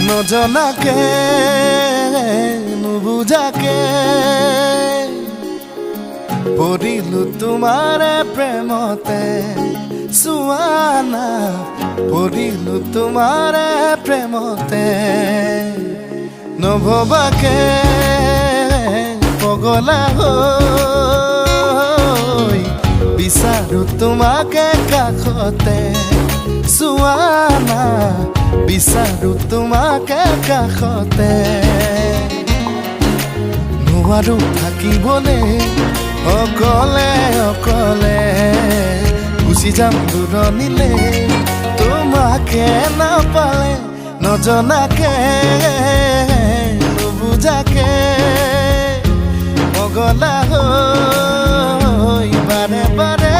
নজনাকে নুবুজাকে পৰিলো তোমাৰে প্ৰেমতে চুৱানা পৰিলো তোমাৰে প্ৰেমতে নভবাকে পগলা হৈ বিচাৰো তোমাকে কাষতে চুৱানা বিচাৰো তোমাকে কাষতে নোৱাৰো থাকিবলে অকলে অকলে গুচি যাম দূৰণিলে তোমাকে নাপালে নজনাকে নুবুজাকে পগলা হৈ বাৰে বাৰে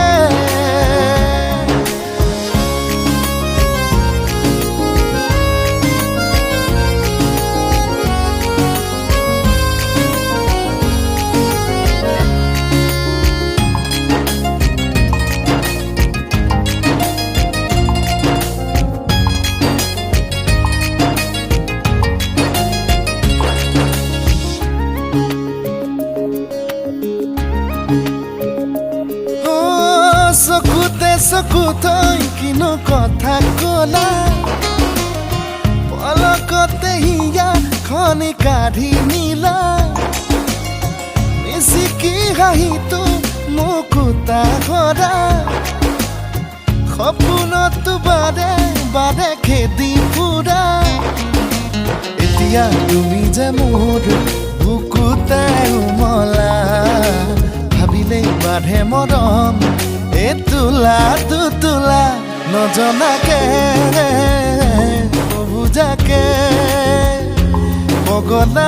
চকুতে চকু থৈ কিনো কথা কলা পলকতে হিয়া খনি কাঢ়ি নিলা মিচিকি হাঁহিটো মুকুতা কৰা সপোনতো বাৰে বাৰে খেদি ফুৰা এতিয়া তুমি যে মোৰ বুকুতে উমলা ভাবিলেই বাঢ়ে মৰম এতুলা তুতুলা নজনাকে নুবুজাকে পগলা